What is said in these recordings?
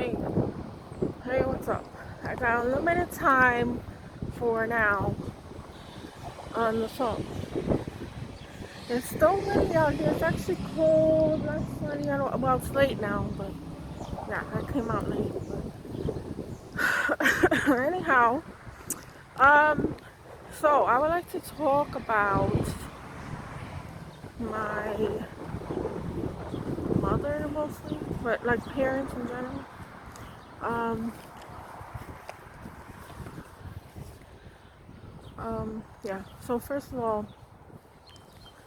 Hey, hey, what's up? I got unlimited time for now on the phone. It's still windy out here. It's actually cold, not sunny. Well, it's late now, but yeah, I came out late. But anyhow, um, so I would like to talk about my mother mostly, but like parents in general. Um, yeah. So first of all,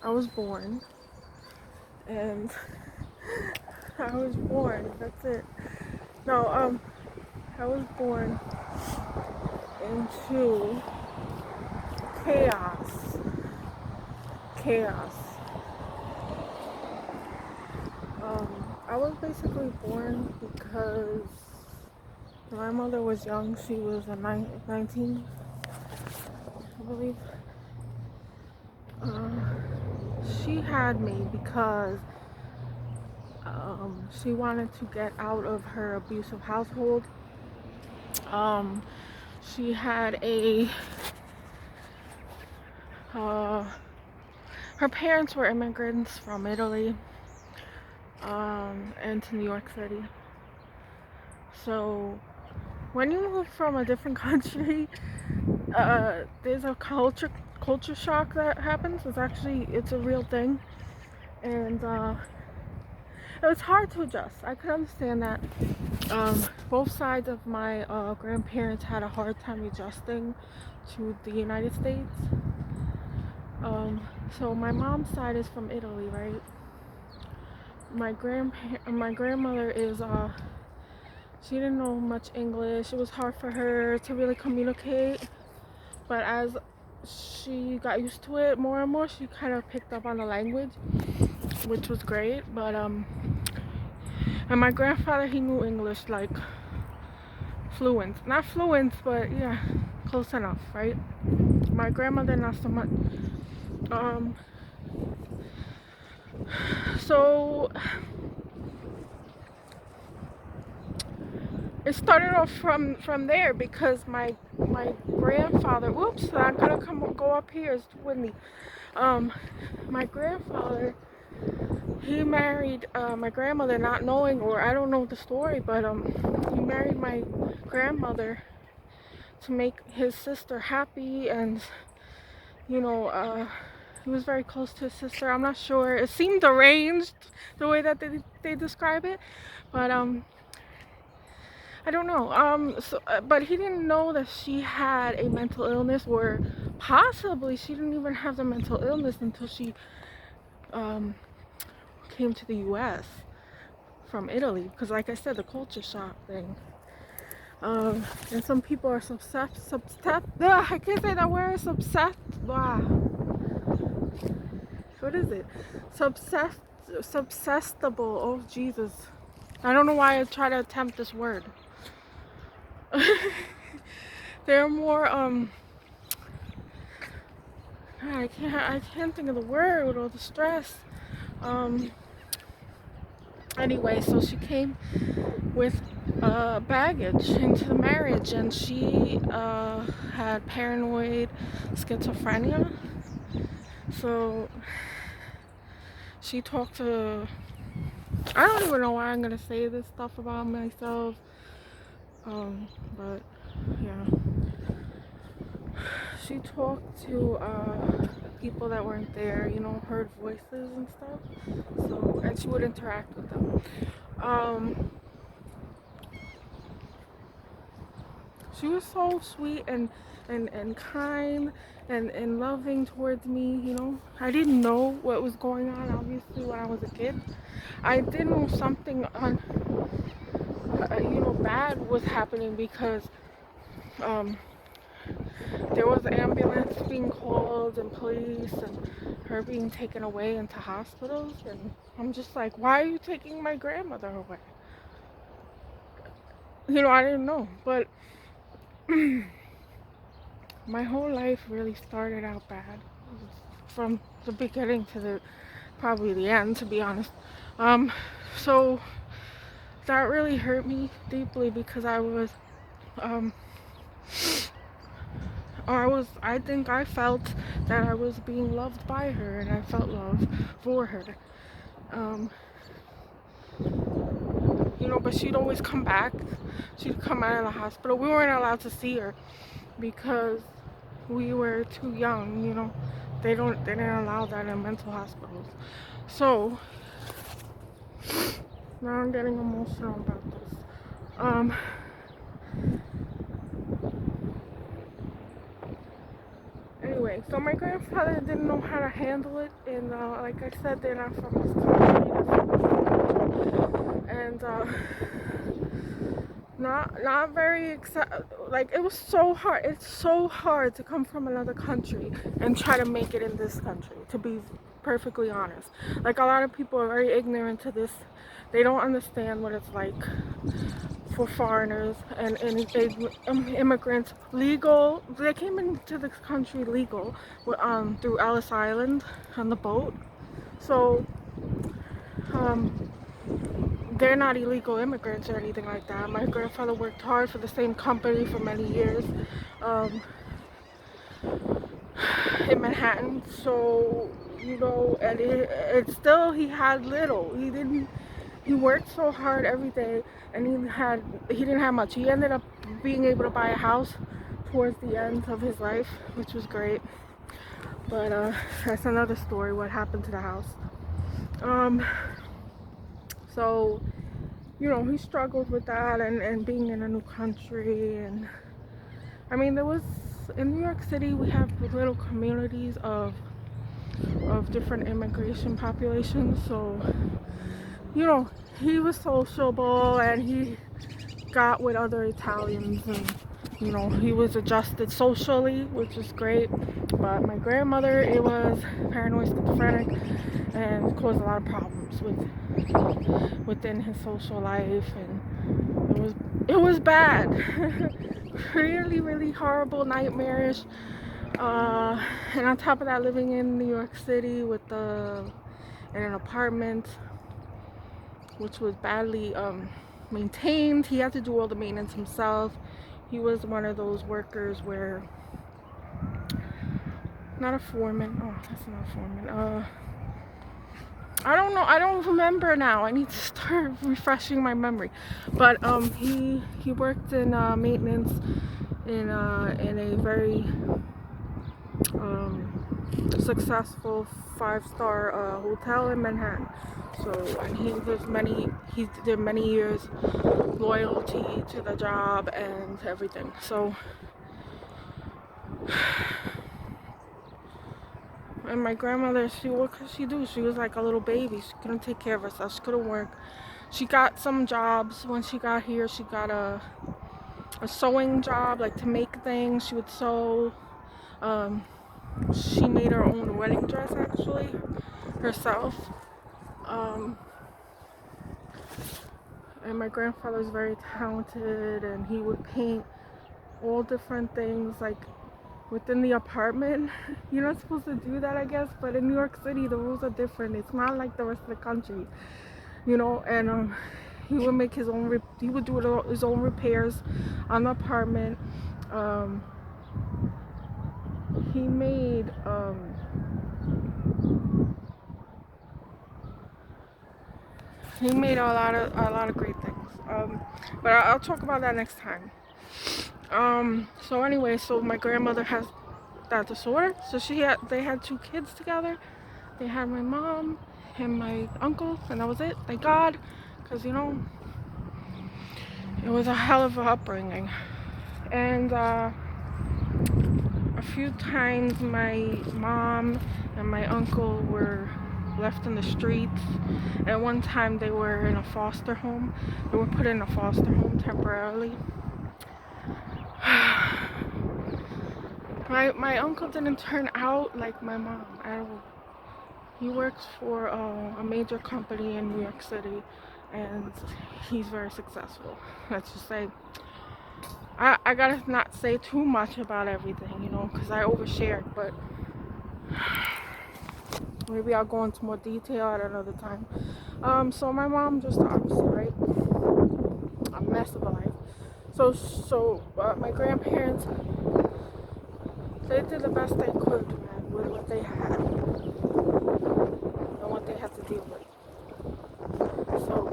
I was born, and I was born. That's it. No, I was born into chaos. Chaos. I was basically born because my mother was young. She was 19, I believe. Uh, she had me because she wanted to get out of her abusive household. Um, she had uh, her parents were immigrants from Italy, and to New York City. So when you move from a different country, there's a culture shock that happens. It's a real thing, and it was hard to adjust. I could understand that. Both sides of my grandparents had a hard time adjusting to the United States. So my mom's side is from Italy, right? My grandmother is she didn't know much English. It was hard for her to really communicate, but as she got used to it more and more, she kind of picked up on the language, which was great. But and my grandfather, he knew English like fluent, not fluent, but yeah, close enough, right? My grandmother, not so much. um so it started off from there because my grandfather, whoops, I'm gonna go up here, it's too windy. My grandfather, he married my grandmother, not knowing, or I don't know the story, but he married my grandmother to make his sister happy, and you know, he was very close to his sister. I'm not sure, it seemed arranged the way that they describe it, but I don't know. But he didn't know that she had a mental illness, or possibly she didn't even have the mental illness until she um, came to the U.S. from Italy. Because, like I said, the culture shock thing. And some people are I can't say that word. What is it? Subsestible. Oh, Jesus. I don't know why I try to attempt this word. They're more I can't think of the word with all the stress. Anyway, so she came with baggage into the marriage, and she had paranoid schizophrenia. So she talked to, I don't even know why I'm gonna say this stuff about myself, but yeah, she talked to people that weren't there, you know, heard voices and stuff. So, and she would interact with them. She was so sweet and kind and loving towards me, you know. I didn't know what was going on, obviously, when I was a kid. I did know something bad was happening because there was an ambulance being called and police and her being taken away into hospitals, and I'm just like, why are you taking my grandmother away? You know, I didn't know, but my whole life really started out bad from the beginning to probably the end, to be honest. So that really hurt me deeply because um, I think I felt that I was being loved by her, and I felt love for her. Um, but she'd always come back. She'd come out of the hospital. We weren't allowed to see her because we were too young. They didn't allow that in mental hospitals. So now I'm getting emotional about this. Um, Anyway, so my grandfather didn't know how to handle it, and like I said, they're not from this country, and not very like it was so hard. It's so hard to come from another country and try to make it in this country. To be perfectly honest, like a lot of people are very ignorant to this. They don't understand what it's like for foreigners and immigrants. Legal, they came into this country legal through Ellis Island on the boat. So they're not illegal immigrants or anything like that. My grandfather worked hard for the same company for many years in Manhattan. So and it still, he had little. He worked so hard every day, and he didn't have much. He ended up being able to buy a house towards the end of his life, which was great. But that's another story, what happened to the house. So he struggled with that, and being in a new country. And I mean, in New York City, we have little communities of different immigration populations. So he was sociable, and he got with other Italians, and he was adjusted socially, which is great. But my grandmother, it was paranoid schizophrenic, and caused a lot of problems within his social life, and it was bad. Really, really horrible, nightmarish. And on top of that, living in New York City in an apartment which was badly maintained. He had to do all the maintenance himself. He was one of those workers where, not a foreman. Oh, that's not a foreman. I don't know. I don't remember now. I need to start refreshing my memory. But he worked in maintenance in a very successful 5-star hotel in Manhattan. So, and he did many years loyalty to the job and everything. So, and my grandmother, what could she do? She was like a little baby. She couldn't take care of herself. She couldn't work. She got some jobs when she got here. She got a sewing job, like to make things. She would sew. She made her own wedding dress, actually, herself. And my grandfather was very talented, and he would paint all different things, like within the apartment. You're not supposed to do that, I guess, but in New York City, the rules are different. It's not like the rest of the country, and he would make his own, he would do his own repairs on the apartment. He made, a lot of great things. But I'll talk about that next time. So anyway, so my grandmother has that disorder. So they had 2 kids together. They had my mom and my uncle, and that was it. Thank God, because it was a hell of a upbringing. And a few times my mom and my uncle were left in the streets, and one time they were in a foster home. They were put in a foster home temporarily. My uncle didn't turn out like my mom at all. He works for a major company in New York City, and he's very successful. Let's just say, I gotta not say too much about everything, because I overshared, but maybe I'll go into more detail at another time. So my mom, just the opposite, right? My grandparents, they did the best they could, man, with what they had and what they had to deal with. So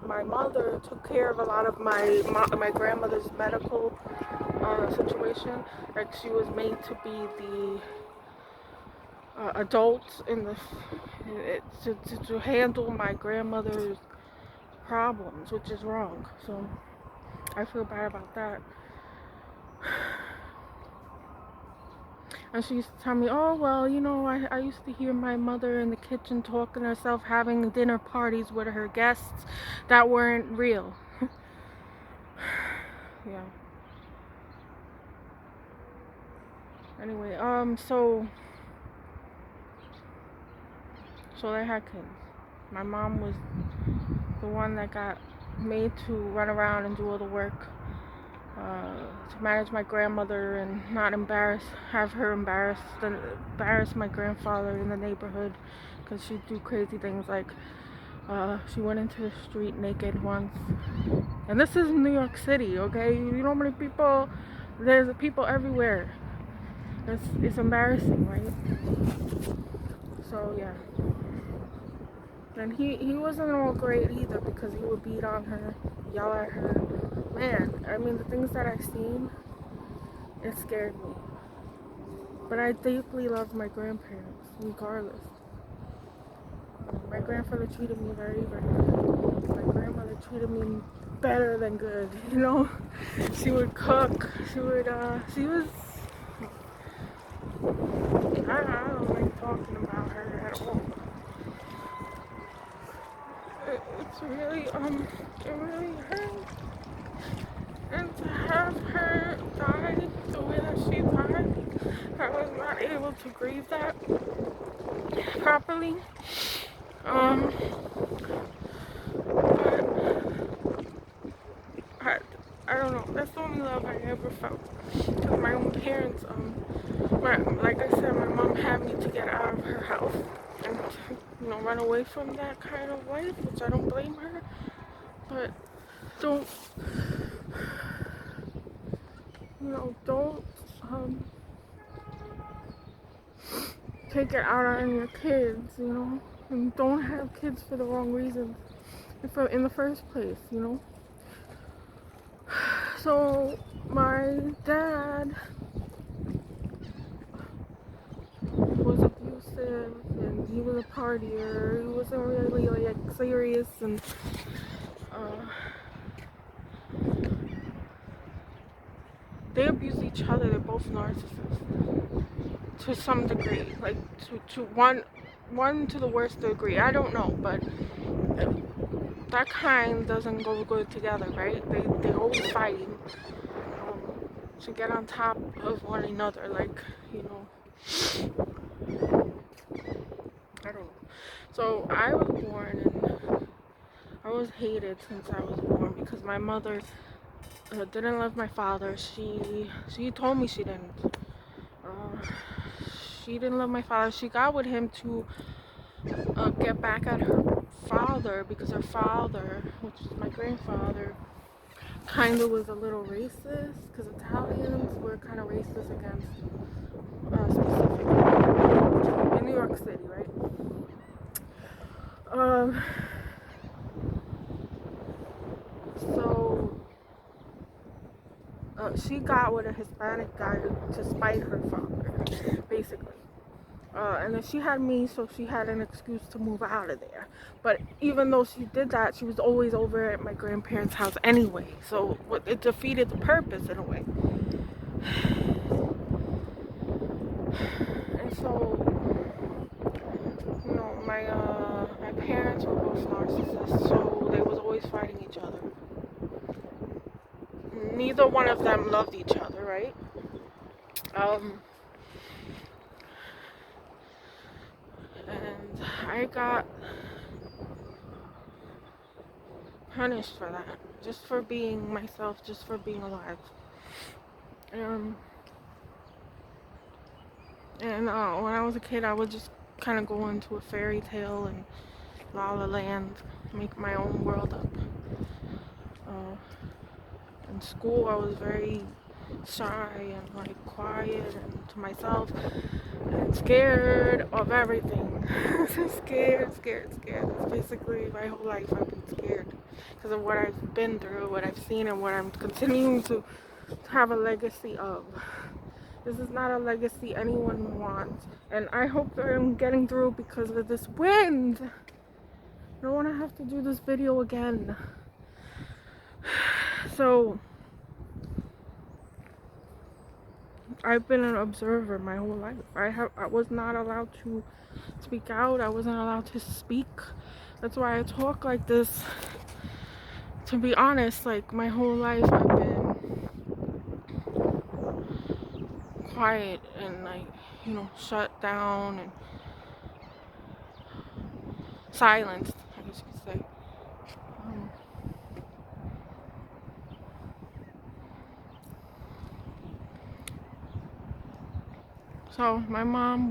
my mother took care of a lot of my grandmother's medical situation. Like, she was made to be the adult in the to handle my grandmother's problems, which is wrong. So I feel bad about that. And she used to tell me, oh, well, you know, I used to hear my mother in the kitchen talking to herself, having dinner parties with her guests that weren't real. Yeah. Anyway, so they had kids. My mom was the one that got made to run around and do all the work, to manage my grandmother and not have her embarrass my grandfather in the neighborhood, because she'd do crazy things like, she went into the street naked once. And this is New York City, okay? You know how many people, there's people everywhere. It's embarrassing, right? So yeah. And he wasn't all great either, because he would beat on her, yell at her. Man, I mean, the things that I've seen, it scared me. But I deeply loved my grandparents, regardless. My grandfather treated me very, very good. My grandmother treated me better than good, you know? She would cook. She was, I don't like talking about her at all. It's really, it really hurt. And to have her die the way that she died, I was not able to grieve that properly. But I don't know. That's the only love I ever felt. Because my own parents, like I said, my mom had me to get out of her house and to, run away from that kind of life, which I don't blame her. But don't, don't take it out on your kids, and don't have kids for the wrong reasons in the first place, So my dad was abusive, and he was a partier. He wasn't really like serious, and they abuse each other. They're both narcissists to some degree, like to one to the worst degree. I don't know, but that kind doesn't go good together, right? They always fighting to get on top of one another, like, I don't know. So I was born, and I was hated since I was born because my mother didn't love my father. She told me she didn't. She didn't love my father. She got with him to get back at her father, because her father, which is my grandfather, kind of was a little racist, because Italians were kind of racist against specifically in New York City, right? So she got with a Hispanic guy to spite her father, basically. And then she had me, so she had an excuse to move out of there. But even though she did that, she was always over at my grandparents' house anyway. So it defeated the purpose in a way. And so, my parents were both narcissists, so they was always fighting each other. Neither one of them loved each other, right? And I got punished for that, just for being myself, just for being alive. And when I was a kid, I would just kind of go into a fairy tale and La La Land, make my own world up. In school, I was very shy and like quiet and to myself and scared of everything. Scared. That's basically my whole life. I've been scared because of what I've been through, what I've seen, and what I'm continuing to have a legacy of. This is not a legacy anyone wants, and I hope that I'm getting through because of this wind. I don't want to have to do this video again. So I've been an observer my whole life. I was not allowed to speak out. I wasn't allowed to speak. That's why I talk like this. To be honest, like my whole life I've been quiet and like, shut down and silenced, I guess you could say. So my mom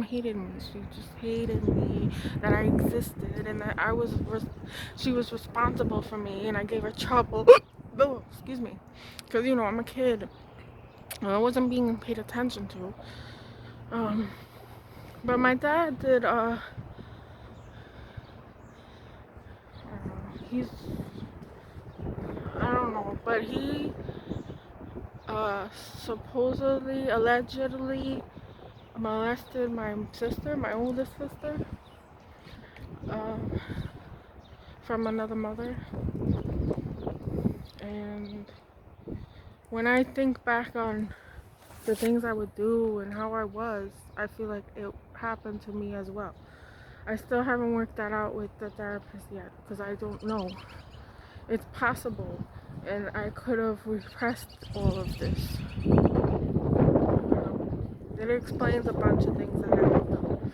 hated me. She just hated me, that I existed, and that she was responsible for me, and I gave her trouble. Oh, excuse me, because I'm a kid. I wasn't being paid attention to. But my dad did. He's, I don't know, but he supposedly, allegedly molested my sister, my oldest sister, from another mother. And when I think back on the things I would do and how I was, I feel like it happened to me as well. I still haven't worked that out with the therapist yet because I don't know. It's possible, and I could have repressed all of this. It explains a bunch of things that I have done.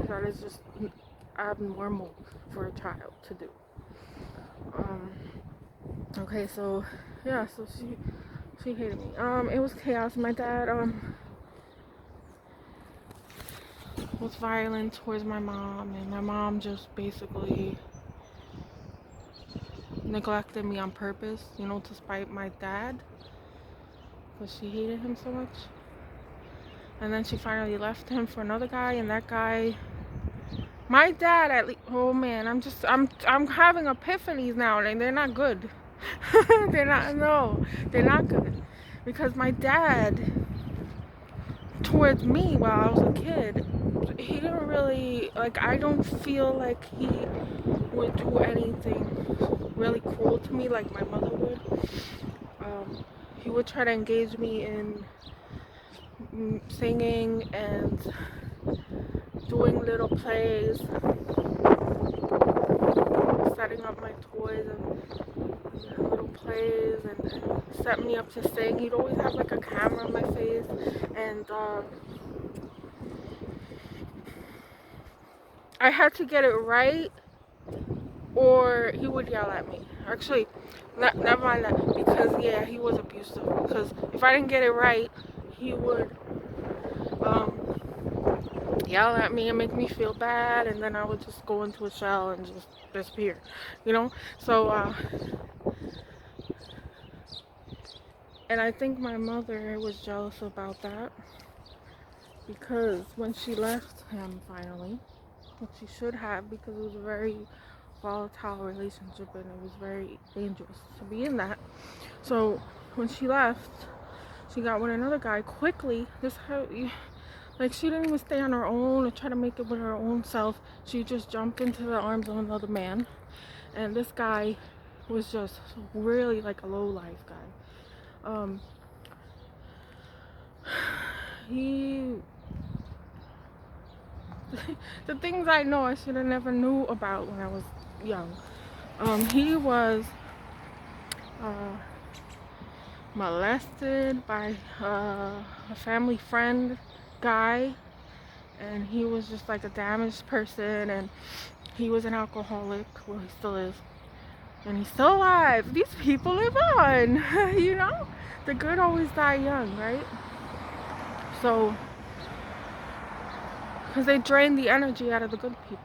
That is just abnormal for a child to do. Okay, so yeah, so she hated me. It was chaos. My dad was violent towards my mom, and my mom just basically neglected me on purpose, to spite my dad, because she hated him so much. And then she finally left him for another guy, and that guy, my dad, at least, oh man, I'm having epiphanies now, and they're not good. They're not good. Because my dad, towards me while I was a kid, he didn't really, I don't feel like he would do anything really cruel to me like my mother would. He would try to engage me in singing and doing little plays, setting up my toys and little plays, and set me up to sing. He'd always have like a camera on my face, and I had to get it right or he would yell at me. Actually, never mind that, because yeah, he was abusive. Because if I didn't get it right, he would yell at me and make me feel bad, and then I would just go into a shell and just disappear, So and I think my mother was jealous about that, because when she left him finally, which she should have, because it was a very volatile relationship and it was very dangerous to be in that. So when she left, she got with another guy quickly. She didn't even stay on her own or try to make it with her own self. She just jumped into the arms of another man, and this guy was just really like a low life guy. The things I know I should have never knew about when I was young. He was molested by a family friend guy, and he was just like a damaged person, and he was an alcoholic. Well, he still is, and he's still alive. These people live on. The good always die young, right? So because they drain the energy out of the good people.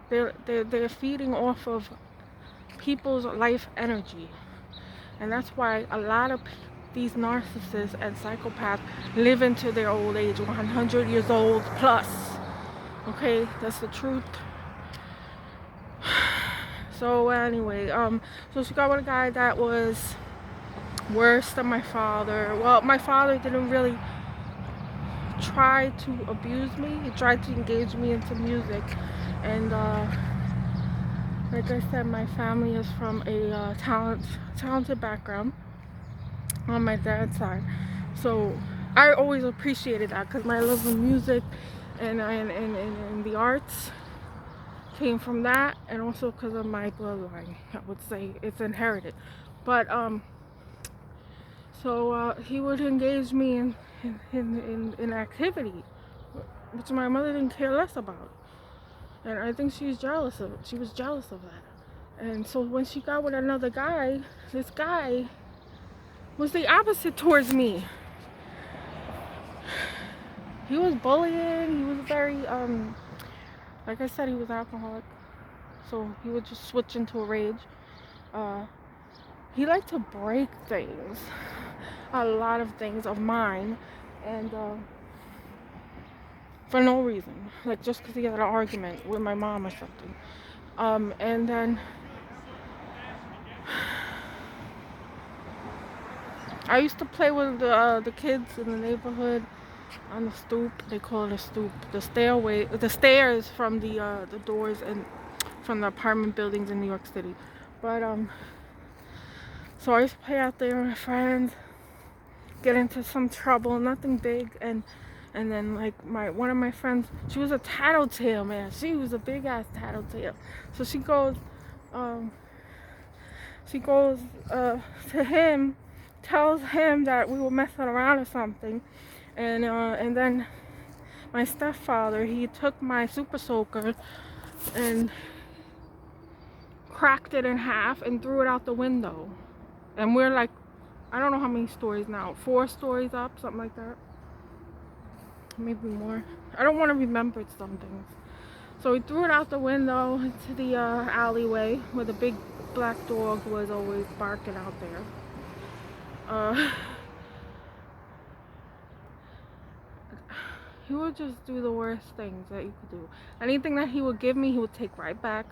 They're feeding off of people's life energy. And that's why a lot of these narcissists and psychopaths live into their old age, 100 years old plus. Okay, that's the truth. So anyway, so she got with a guy that was worse than my father. Well, my father didn't really try to abuse me. He tried to engage me into music. And like I said, my family is from a talented background on my dad's side. So I always appreciated that because my love of music and the arts came from that, and also because of my bloodline. I would say it's inherited. But so he would engage me in activity, which my mother didn't care less about. And I think she was jealous of it. She was jealous of that. And so when she got with another guy, this guy was the opposite towards me. He was bullying. He was very, like I said, he was alcoholic. So he would just switch into a rage. He liked to break things, a lot of things of mine, and for no reason, like just because he had an argument with my mom or something. And then I used to play with the kids in the neighborhood on the stoop. They call it a stoop. The stairs from the doors and from the apartment buildings in New York City. But so I used to play out there with my friends, get into some trouble, nothing big, and then like one of my friends, she was a tattletale, man. She was a big ass tattletale. So she goes to him, tells him that we were messing around or something, and then my stepfather, he took my super soaker and cracked it in half and threw it out the window. And we're like, I don't know how many stories now, 4 stories up, something like that, maybe more. I don't want to remember some things. So he threw it out the window into the alleyway where the big black dog was always barking out there. He would just do the worst things that you could do. Anything that he would give me, he would take right back.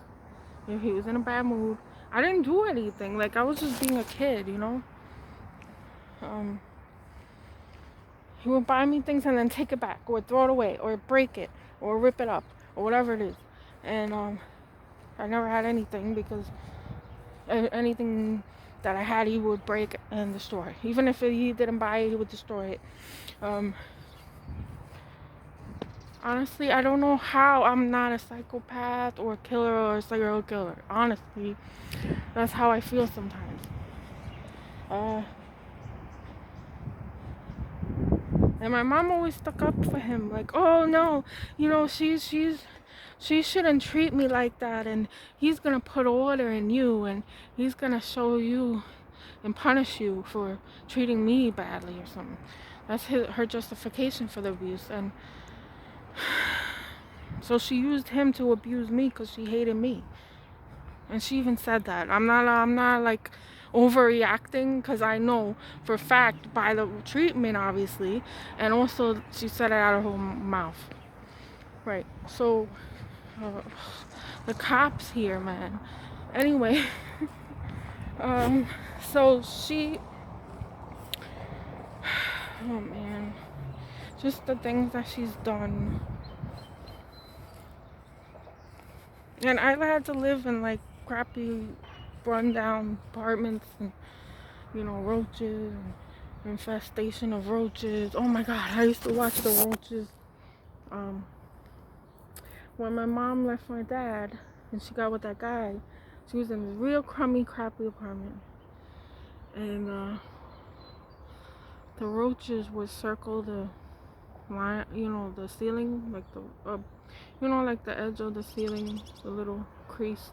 If he was in a bad mood, I didn't do anything. Like, I was just being a kid, you know. He would buy me things and then take it back, or throw it away, or break it, or rip it up, or whatever it is. And I never had anything, because anything that I had, he would break and destroy. Even if he didn't buy it, he would destroy it. Honestly, I don't know how I'm not a psychopath or a killer or a serial killer. Honestly, that's how I feel sometimes. And my mom always stuck up for him, like, oh no, you know, she shouldn't treat me like that, and he's gonna put order in you, and he's gonna show you and punish you for treating me badly or something. That's her justification for the abuse. And so she used him to abuse me because she hated me. And she even said that. I'm not like overreacting, because I know for a fact by the treatment, obviously, and also she said it out of her mouth. Right. So the cops here, man. Anyway, so she, oh man, just the things that she's done. And I've had to live in like crappy, run-down apartments, and you know, roaches, and infestation of roaches. Oh my god, I used to watch the roaches. When my mom left my dad and she got with that guy, she was in a real crummy, crappy apartment, and the roaches would circle the line, you know, the ceiling, like the you know, like the edge of the ceiling, the little creases.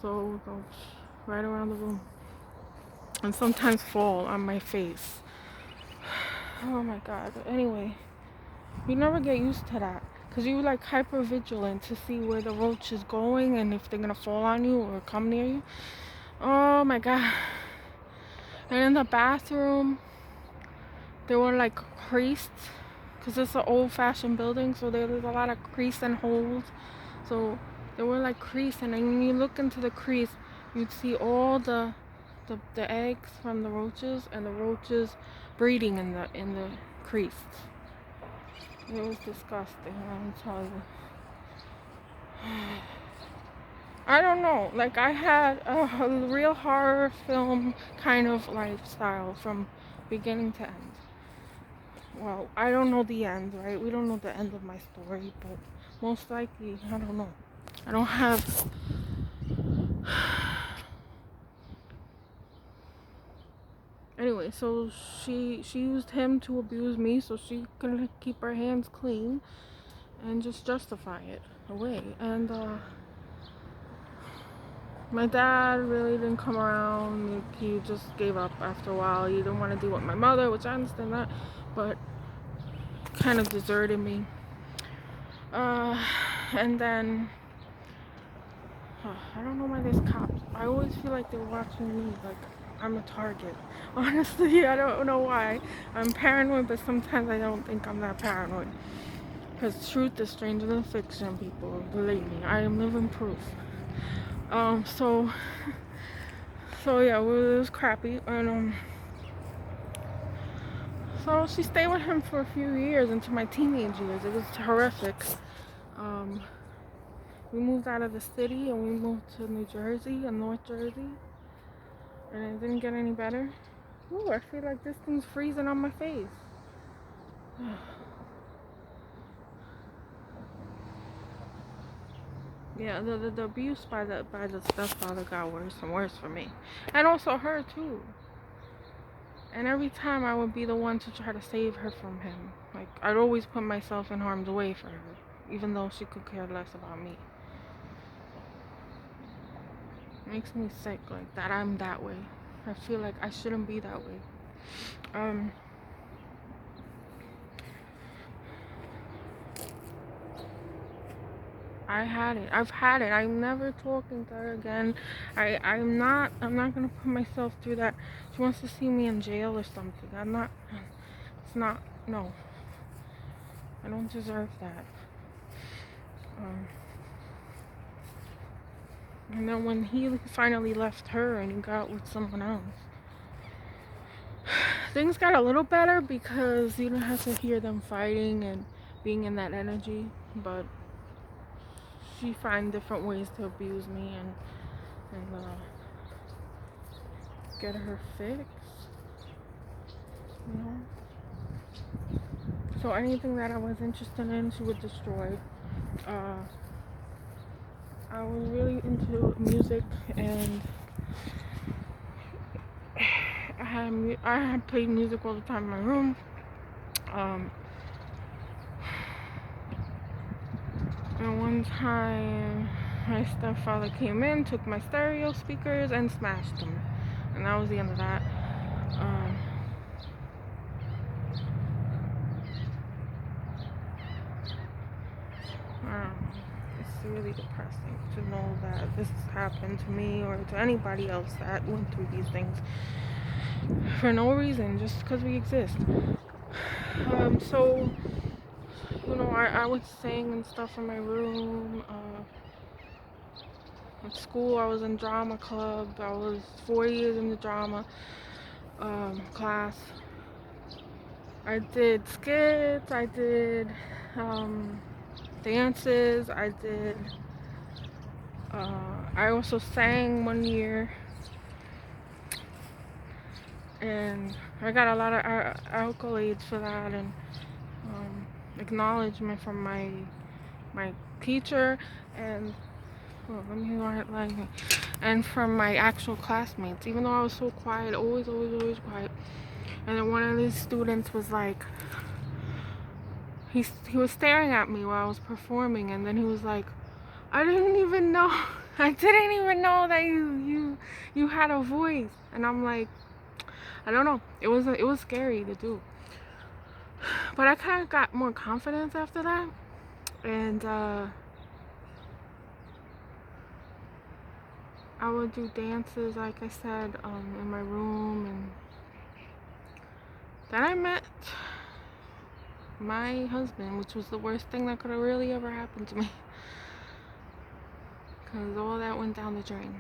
So it would go right around the room, and sometimes fall on my face. Oh my god. But anyway, You never get used to that. Because you're like hyper vigilant to see where the roach is going and if they're going to fall on you or come near you. Oh my God. And in the bathroom, there were like creased. Because it's an old fashioned building. So there was a lot of crease and holes. So there were like crease. And then when you look into the crease, you'd see all the eggs from the roaches and the roaches breeding in the crease. It was disgusting, I'm telling you. I don't know. Like, I had a real horror film kind of lifestyle from beginning to end. Well, I don't know the end, right? We don't know the end of my story, but most likely, I don't know. I don't have... Anyway, so she used him to abuse me so she could keep her hands clean and just justify it away. And my dad really didn't come around. He just gave up after a while. He didn't want to deal with my mother, which I understand that, but kind of deserted me. And then I don't know why there's cops. I always feel like they're watching me, like I'm a target. Honestly, I don't know why. I'm paranoid, but sometimes I don't think I'm that paranoid. Because truth is stranger than fiction, people. Believe me, I am living proof. So yeah, it was crappy. And so she stayed with him for a few years into my teenage years. It was horrific. We moved out of the city and we moved to New Jersey and North Jersey. And it didn't get any better. Ooh, I feel like this thing's freezing on my face. Yeah, the abuse by the stepfather got worse and worse for me. And also her too. And every time I would be the one to try to save her from him. Like, I'd always put myself in harm's way for her, even though she could care less about me. It makes me sick, like, that I'm that way. I feel like I shouldn't be that way. I had it. I've had it. I'm never talking to her again. I'm not gonna put myself through that. She wants to see me in jail or something. It's not, no. I don't deserve that. And then when he finally left her and he got with someone else, things got a little better because you don't have to hear them fighting and being in that energy. But she finds different ways to abuse me and get her fixed, you know. So anything that I was interested in, she would destroy. I was really into music, and I had played music all the time in my room. And one time, my stepfather came in, took my stereo speakers, and smashed them. And that was the end of that. It's really depressing to know that this happened to me or to anybody else that went through these things for no reason, just because we exist. So, you know, I would sing and stuff in my room. At school, I was in drama club. I was 4 years in the drama class. I did skits. I did dances. I also sang 1 year, and I got a lot of accolades for that, and acknowledgement from my teacher, and and from my actual classmates. Even though I was so quiet, always quiet. And then one of these students was like, he was staring at me while I was performing, and then he was like, I didn't even know that you had a voice. And I'm like, I don't know. It was scary to do. But I kind of got more confidence after that. And I would do dances, like I said, in my room. And then I met my husband, which was the worst thing that could have really ever happened to me. Because all that went down the drain.